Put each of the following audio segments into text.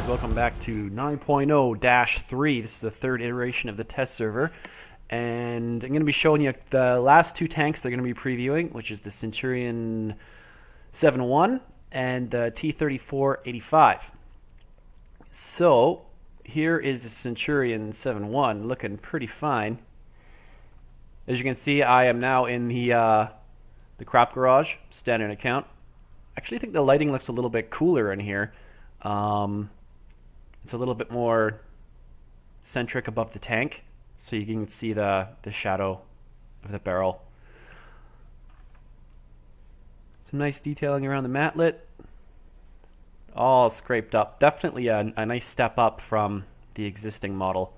guys, welcome back to 9.0-3. This is the third iteration of the test server, and I'm going to be showing you the last two tanks they're going to be previewing, which is the Centurion 7.1 and the T-34-85. So here is the Centurion 7.1, looking pretty fine. As you can see, I am now in the crop garage, standard account. Actually, I think the lighting looks a little bit cooler in here. It's a little bit more centric above the tank, so you can see the shadow of the barrel. Some nice detailing around the matlet. All scraped up. Definitely a nice step up from the existing model.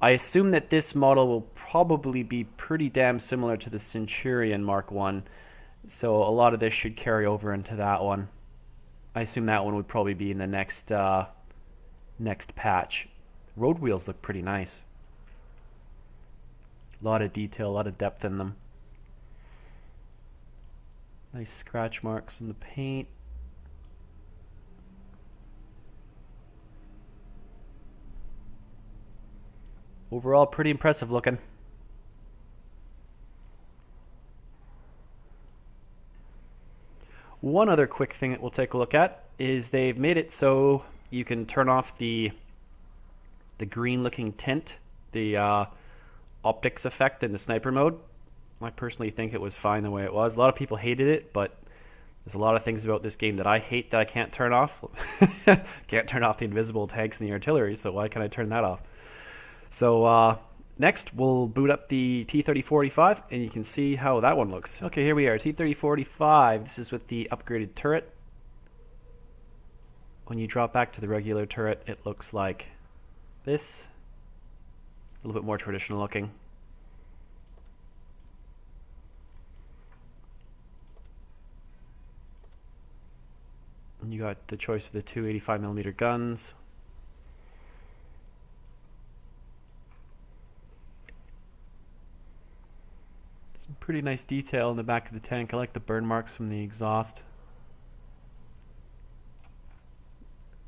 I assume that this model will probably be pretty damn similar to the Centurion Mark 1, so a lot of this should carry over into that one. I assume that one would probably be in the next patch. Road wheels look pretty nice. A lot of detail, a lot of depth in them. Nice scratch marks in the paint. Overall, pretty impressive looking. One other quick thing that we'll take a look at is they've made it so you can turn off the green looking tint, the optics effect in the sniper mode. I personally think it was fine the way it was. A lot of people hated it, but there's a lot of things about this game that I hate that I can't turn off. Can't turn off the invisible tanks and the artillery, so why can't I turn that off? So next, we'll boot up the T-34-85, and you can see how that one looks. Okay, here we are, T-34-85. This is with the upgraded turret. When you drop back to the regular turret, it looks like this. A little bit more traditional looking. And you got the choice of the two 85mm guns. Some pretty nice detail in the back of the tank. I like the burn marks from the exhaust.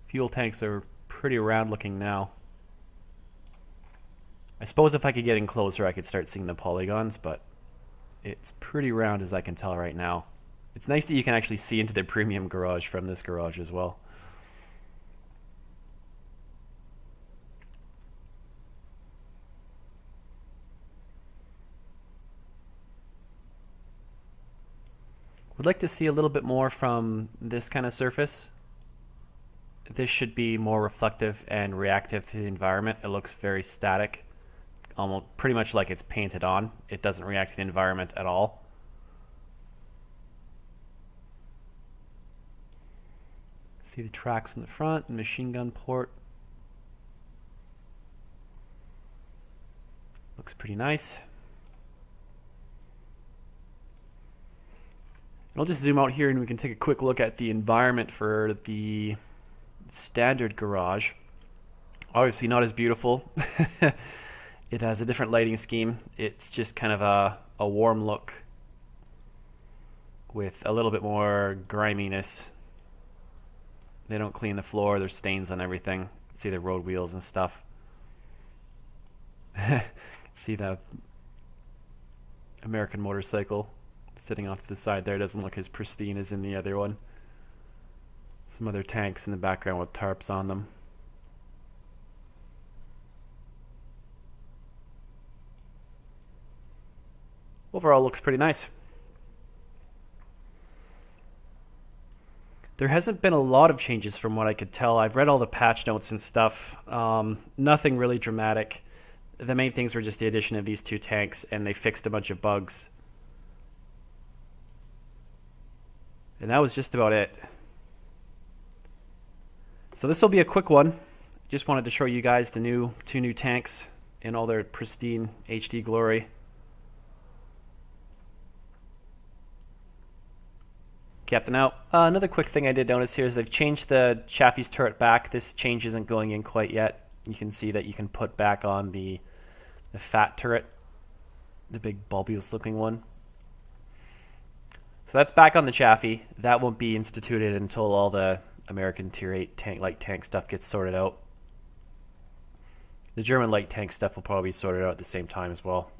Fuel tanks are pretty round looking now. I suppose if I could get in closer I could start seeing the polygons, but it's pretty round as I can tell right now. It's nice that you can actually see into the premium garage from this garage as well. Would like to see a little bit more from this kind of surface. This should be more reflective and reactive to the environment. It looks very static, almost pretty much like it's painted on. It doesn't react to the environment at all. See the tracks in the front, the machine gun port. Looks pretty nice. I'll just zoom out here and we can take a quick look at the environment for the standard garage. Obviously not as beautiful. It has a different lighting scheme. It's just kind of a warm look with a little bit more griminess. They don't clean the floor. There's stains on everything. See the road wheels and stuff. See the American motorcycle sitting off to the side there. Doesn't look as pristine as in the other one. Some other tanks in the background with tarps on them. Overall looks pretty nice. There hasn't been a lot of changes from what I could tell. I've read all the patch notes and stuff. Nothing really dramatic. The main things were just the addition of these two tanks, and they fixed a bunch of bugs. And that was just about it. So this will be a quick one. Just wanted to show you guys the two new tanks in all their pristine HD glory. Captain out. Another quick thing I did notice here is they've changed the Chaffee's turret back. This change isn't going in quite yet. You can see that you can put back on the fat turret, the big bulbous looking one. So that's back on the Chaffee. That won't be instituted until all the American Tier 8 light tank stuff gets sorted out. The German light tank stuff will probably be sorted out at the same time as well.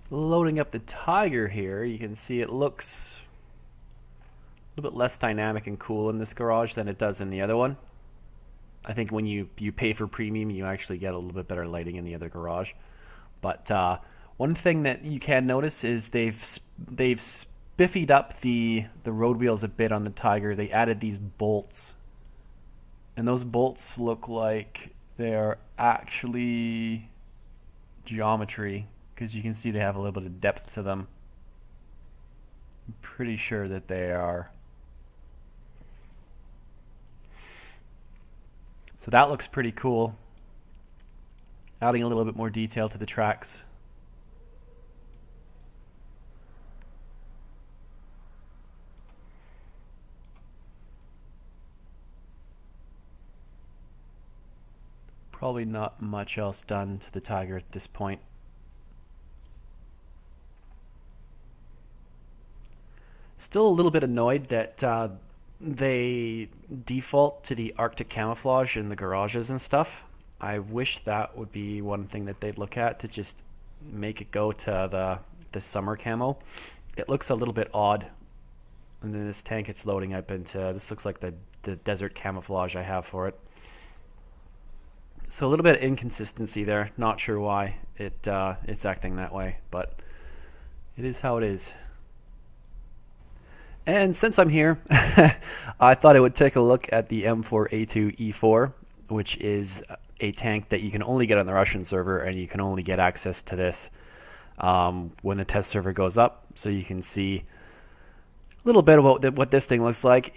Loading up the Tiger here, you can see it looks a little bit less dynamic and cool in this garage than it does in the other one. I think when you pay for premium, you actually get a little bit better lighting in the other garage. But one thing that you can notice is they've spiffied up the road wheels a bit on the Tiger. They added these bolts, and those bolts look like they're actually geometry, because you can see they have a little bit of depth to them. I'm pretty sure that they are. So that looks pretty cool. Adding a little bit more detail to the tracks. Probably not much else done to the Tiger at this point. Still a little bit annoyed that they default to the Arctic camouflage in the garages and stuff. I wish that would be one thing that they'd look at, to just make it go to the summer camo. It looks a little bit odd. And then this tank it's loading up into, this looks like the desert camouflage I have for it. So a little bit of inconsistency there. Not sure why it's acting that way, but it is how it is. And since I'm here, I thought I would take a look at the M4A2E4, which is a tank that you can only get on the Russian server, and you can only get access to this when the test server goes up. So you can see a little bit about what this thing looks like.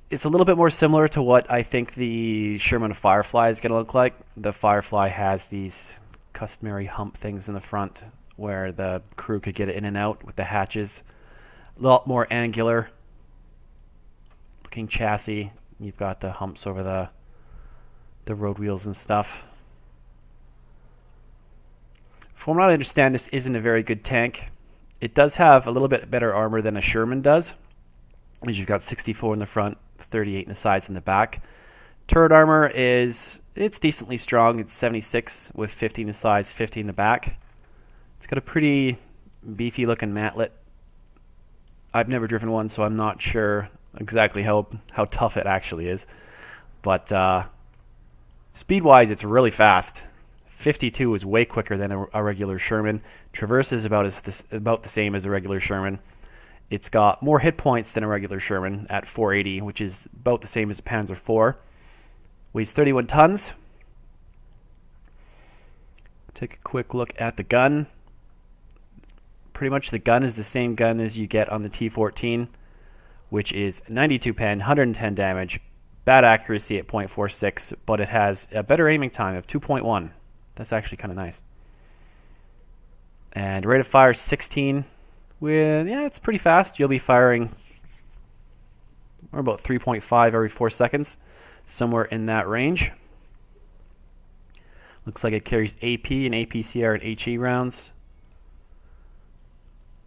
It's a little bit more similar to what I think the Sherman Firefly is going to look like. The Firefly has these customary hump things in the front where the crew could get in and out with the hatches. A lot more angular looking chassis. You've got the humps over the road wheels and stuff. From what I understand, this isn't a very good tank. It does have a little bit better armor than a Sherman does, as you've got 64 in the front, 38 in the sides and the back. Turret armor it's decently strong. It's 76 with 50 in the sides, 50 in the back. It's got a pretty beefy looking matlet. I've never driven one, so I'm not sure exactly how tough it actually is. But speed-wise, it's really fast. 52 is way quicker than a regular Sherman. Traverse is about the same as a regular Sherman. It's got more hit points than a regular Sherman at 480, which is about the same as a Panzer IV. Weighs 31 tons. Take a quick look at the gun. Pretty much the gun is the same gun as you get on the T14, which is 92 pen, 110 damage, bad accuracy at .46, but it has a better aiming time of 2.1. That's actually kind of nice. And rate of fire 16. It's pretty fast. You'll be firing about 3.5 every 4 seconds, somewhere in that range. Looks like it carries AP and APCR and HE rounds.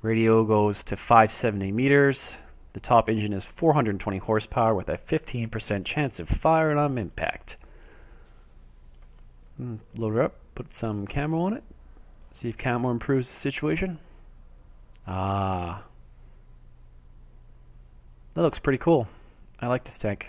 Radio goes to 570 meters. The top engine is 420 horsepower with a 15% chance of firearm impact. Load it up, put some camo on it. See if camo improves the situation. That looks pretty cool. I like this tank.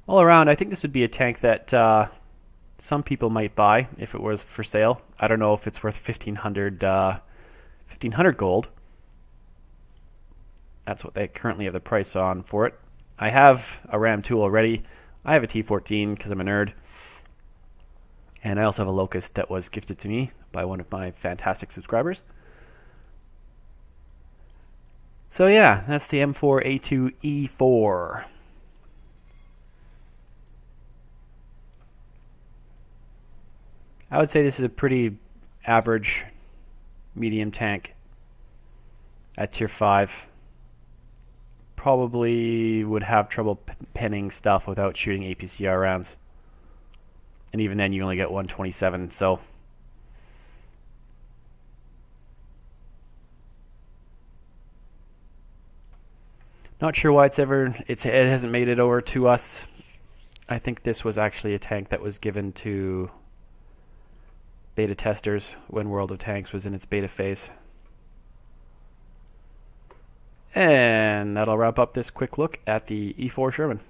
All around, I think this would be a tank that some people might buy if it was for sale. I don't know if it's worth 1,500 gold. That's what they currently have the price on for it. I have a Ram 2 already. I have a T14 because I'm a nerd. And I also have a Locust that was gifted to me by one of my fantastic subscribers. So yeah, that's the M4A2E4. I would say this is a pretty average medium tank at tier 5. Probably would have trouble penning stuff without shooting APCR rounds. and even then you only get 127. So not sure why it hasn't made it over to us. I think this was actually a tank that was given to beta testers when World of Tanks was in its beta phase. And that'll wrap up this quick look at the E4 Sherman.